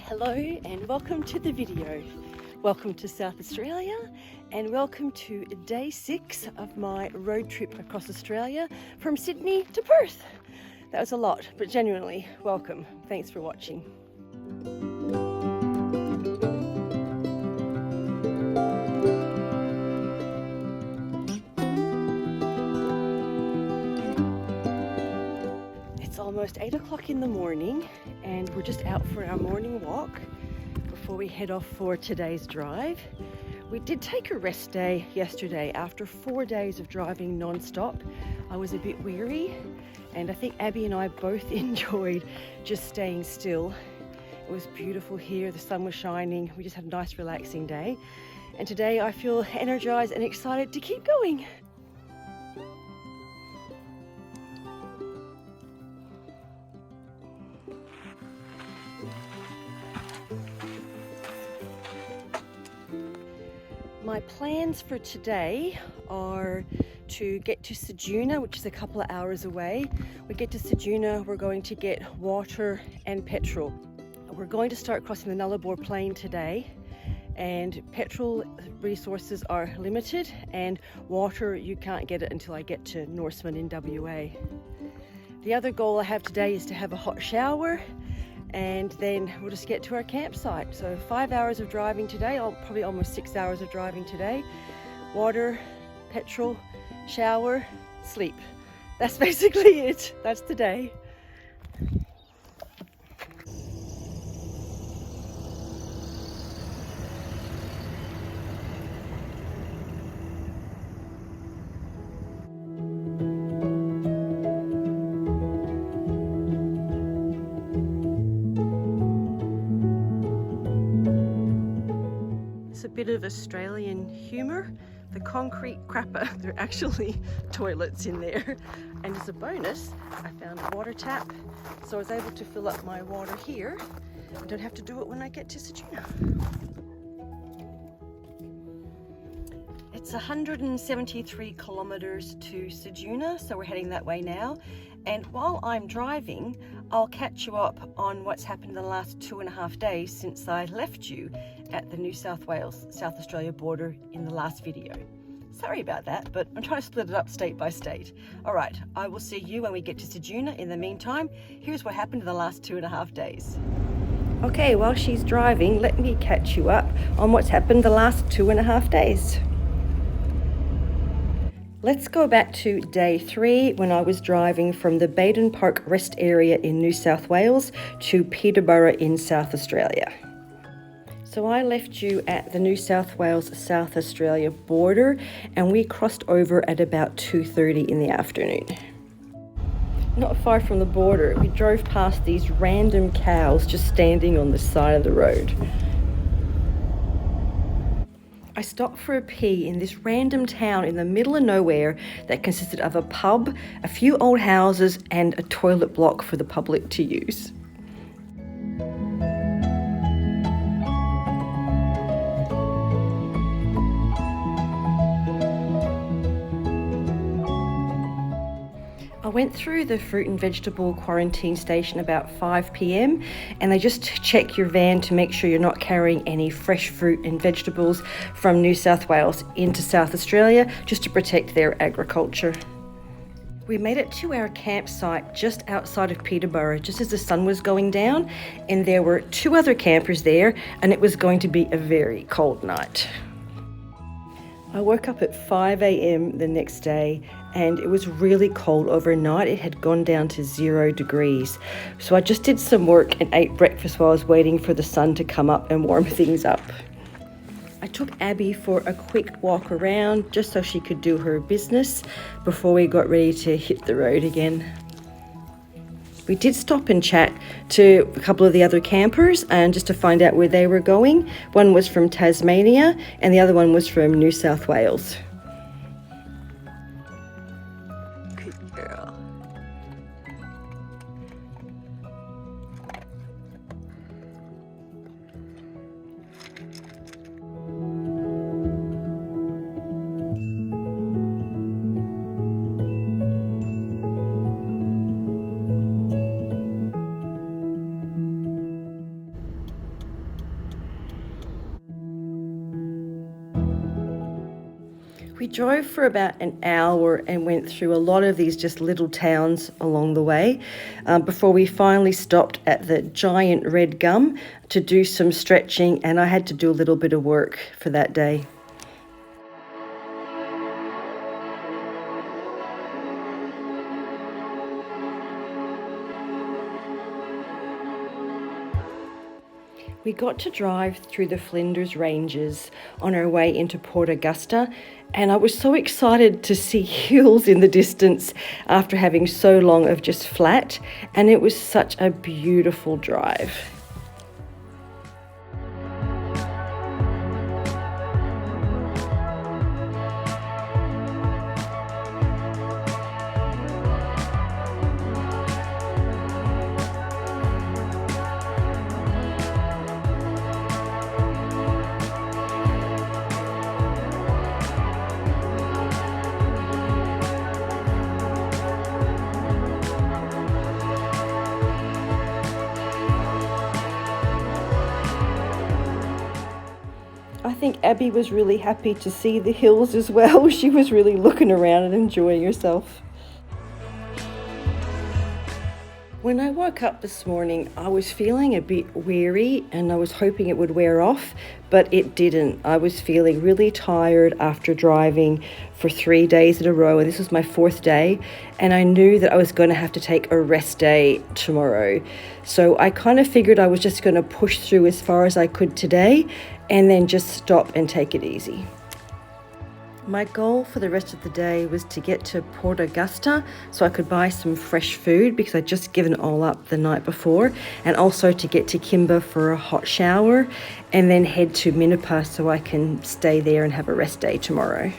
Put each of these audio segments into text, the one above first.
Hello and welcome to the video. Welcome to South Australia and welcome to day 6 of my road trip across Australia from Sydney to Perth. That was a lot, but genuinely welcome. Thanks for watching. It's almost 8 o'clock in the morning and we're just out for our morning walk before we head off for today's drive. We did take a rest day yesterday after 4 days of driving non-stop. I was a bit weary and I think Abby and I both enjoyed just staying still. It was beautiful here, the sun was shining, we just had a nice relaxing day. And today I feel energized and excited to keep going. My plans for today are to get to Ceduna, which is a couple of hours away. We get to Ceduna, we're going to get water and petrol. We're going to start crossing the Nullarbor Plain today, and petrol resources are limited, and water, you can't get it until I get to Norseman in WA. The other goal I have today is to have a hot shower, and then we'll just get to our campsite. So 5 hours of driving today, probably almost 6 hours of driving today. Water, petrol, shower, sleep. That's basically it. That's today. A bit of Australian humour. The concrete crapper, there are actually toilets in there. And as a bonus, I found a water tap, so I was able to fill up my water here. I don't have to do it when I get to Ceduna. It's 173 kilometres to Ceduna, so we're heading that way now. And while I'm driving, I'll catch you up on what's happened in the last 2.5 days since I left you at the New South Wales, South Australia border in the last video. Sorry about that, but I'm trying to split it up state by state. All right, I will see you when we get to Ceduna. In the meantime, here's what happened in the last 2.5 days. Okay, while she's driving, let me catch you up on what's happened the last 2.5 days. Let's go back to day 3 when I was driving from the Baden Park Rest Area in New South Wales to Peterborough in South Australia. So I left you at the New South Wales South Australia border and we crossed over at about 2:30 in the afternoon. Not far from the border, we drove past these random cows just standing on the side of the road. I stopped for a pee in this random town in the middle of nowhere that consisted of a pub, a few old houses, and a toilet block for the public to use. I went through the fruit and vegetable quarantine station about 5 p.m. and they just check your van to make sure you're not carrying any fresh fruit and vegetables from New South Wales into South Australia, just to protect their agriculture. We made it to our campsite just outside of Peterborough just as the sun was going down, and there were 2 other campers there, and it was going to be a very cold night. I woke up at 5 a.m. the next day and it was really cold overnight. It had gone down to 0 degrees. So I just did some work and ate breakfast while I was waiting for the sun to come up and warm things up. I took Abby for a quick walk around just so she could do her business before we got ready to hit the road again. We did stop and chat to a couple of the other campers and just to find out where they were going. One was from Tasmania and the other one was from New South Wales. Good girl. drove for about an hour and went through a lot of these just little towns along the way before we finally stopped at the giant red gum to do some stretching, and I had to do a little bit of work for that day. We got to drive through the Flinders Ranges on our way into Port Augusta, and I was so excited to see hills in the distance after having so long of just flat, and it was such a beautiful drive. I think Abby was really happy to see the hills as well. She was really looking around and enjoying herself. When I woke up this morning, I was feeling a bit weary and I was hoping it would wear off, but it didn't. I was feeling really tired after driving for 3 days in a row, and this was my 4th day, and I knew that I was going to have to take a rest day tomorrow. So I kind of figured I was just going to push through as far as I could today and then just stop and take it easy. My goal for the rest of the day was to get to Port Augusta so I could buy some fresh food because I'd just given it all up the night before, and also to get to Kimber for a hot shower and then head to Minnepa so I can stay there and have a rest day tomorrow.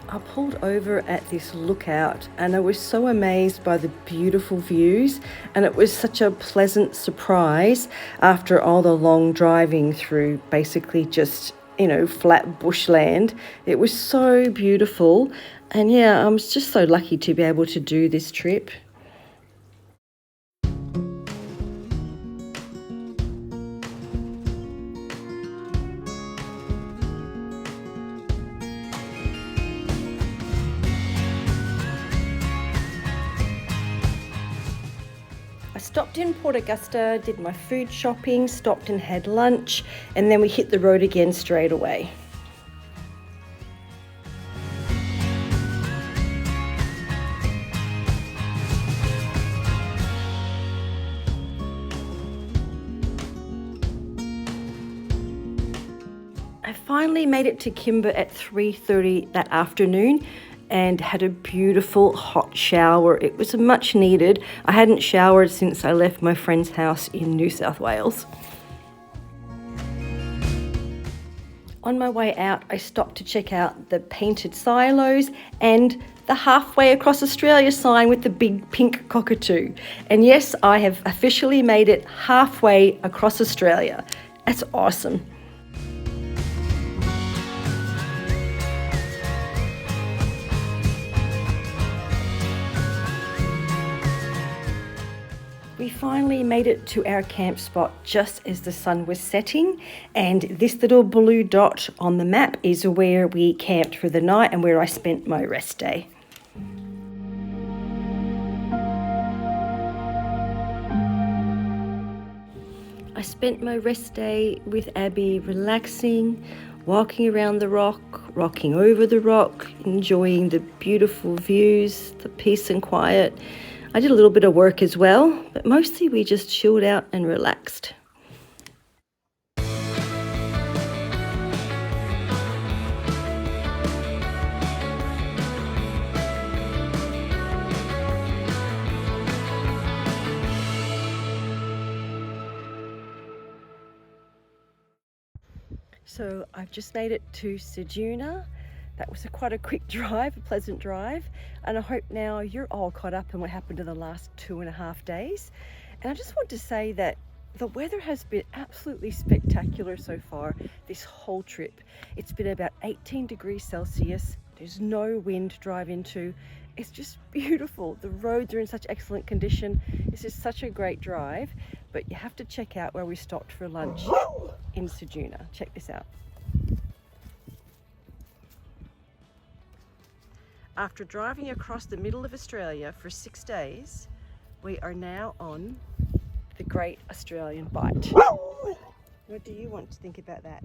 I pulled over at this lookout and I was so amazed by the beautiful views, and it was such a pleasant surprise after all the long driving through basically just, flat bushland. It was so beautiful, and I was just so lucky to be able to do this trip. I stopped in Port Augusta, did my food shopping, stopped and had lunch, and then we hit the road again straight away. I finally made it to Kimber at 3:30 that afternoon and had a beautiful hot shower. It was much needed. I hadn't showered since I left my friend's house in New South Wales. On my way out, I stopped to check out the painted silos and the halfway across Australia sign with the big pink cockatoo. And yes, I have officially made it halfway across Australia. That's awesome. We finally made it to our camp spot just as the sun was setting, and this little blue dot on the map is where we camped for the night and where I spent my rest day. I spent my rest day with Abby relaxing, walking around the rock, rocking over the rock, enjoying the beautiful views, the peace and quiet. I did a little bit of work as well, but mostly we just chilled out and relaxed. So I've just made it to Ceduna. That was quite a quick drive, a pleasant drive, and I hope now you're all caught up on what happened in the last 2.5 days. And I just want to say that the weather has been absolutely spectacular so far this whole trip. It's been about 18 degrees Celsius. There's no wind to drive into. It's just beautiful. The roads are in such excellent condition. This is such a great drive. but you have to check out where we stopped for lunch in Ceduna. Check this out. After driving across the middle of Australia for 6 days, we are now on the Great Australian Bight. What do you want to think about that?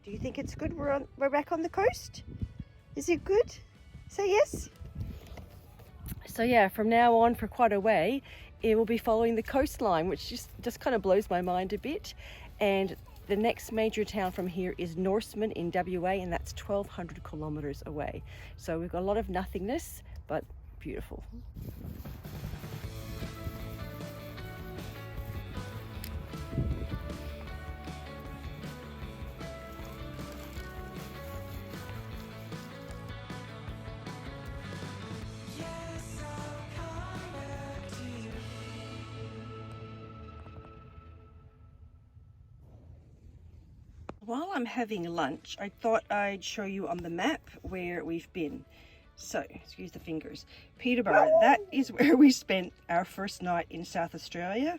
Do you think it's good? We're back on the coast? Is it good? Say yes. So yeah, from now on for quite a way, it will be following the coastline, which just kind of blows my mind a bit. And the next major town from here is Norseman in WA, and that's 1,200 kilometers away. So we've got a lot of nothingness, but beautiful. While I'm having lunch, I thought I'd show you on the map where we've been. So, excuse the fingers. Peterborough, that is where we spent our first night in South Australia.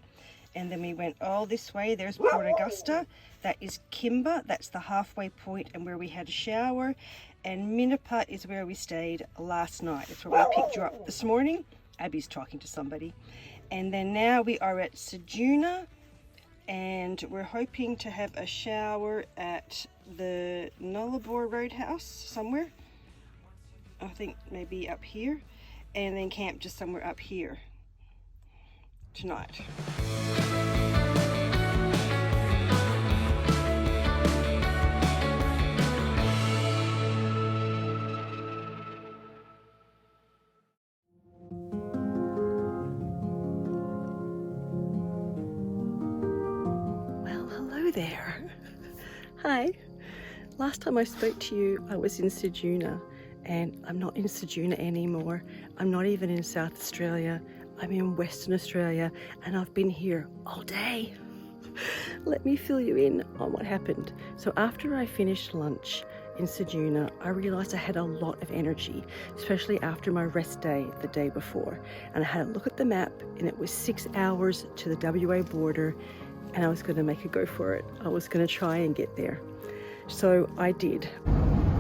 And then we went all this way. There's Port Augusta. That is Kimba. That's the halfway point and where we had a shower. And Miniput is where we stayed last night. That's where we picked you up this morning. Abby's talking to somebody. And then now we are at Ceduna. And we're hoping to have a shower at the Nullarbor Roadhouse somewhere. I think maybe up here. And then camp just somewhere up here tonight. There. Hi. Last time I spoke to you, I was in Ceduna, and I'm not in Ceduna anymore. I'm not even in South Australia. I'm in Western Australia, and I've been here all day. Let me fill you in on what happened. So after I finished lunch in Ceduna, I realized I had a lot of energy, especially after my rest day the day before. And I had a look at the map, and it was 6 hours to the WA border, and I was going to make a go for it. I was going to try and get there. So I did.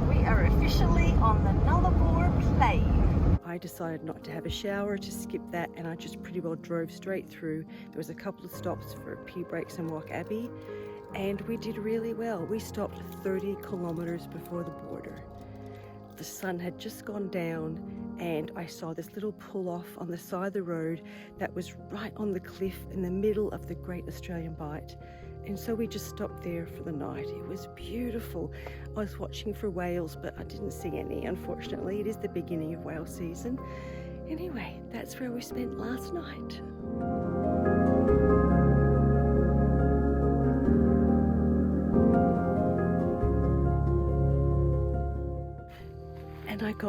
We are officially on the Nullarbor Plain. I decided not to have a shower, to skip that, and I just pretty well drove straight through. There was a couple of stops for pee breaks and walk Abby, and we did really well. We stopped 30 kilometers before the border. The sun had just gone down, and I saw this little pull-off on the side of the road that was right on the cliff in the middle of the Great Australian Bight. And so we just stopped there for the night. It was beautiful. I was watching for whales, but I didn't see any, unfortunately. It is the beginning of whale season. Anyway, that's where we spent last night.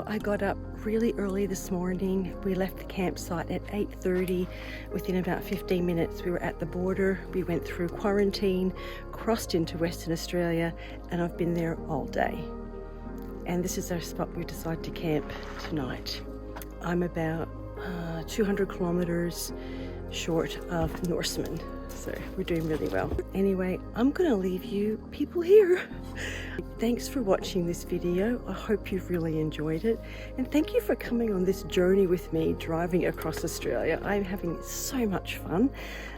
I got up really early this morning. We left the campsite at 8:30. Within about 15 minutes we were at the border. We went through quarantine, crossed into Western Australia, and I've been there all day. And this is our spot we decided to camp tonight. I'm about 200 kilometers short of Norseman, so we're doing really well. Anyway, I'm gonna leave you people here. Thanks for watching this video. I hope you've really enjoyed it, and thank you for coming on this journey with me driving across Australia. I'm having so much fun,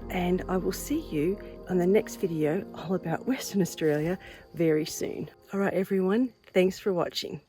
and I will see you on the next video all about Western Australia very soon. All right everyone, thanks for watching.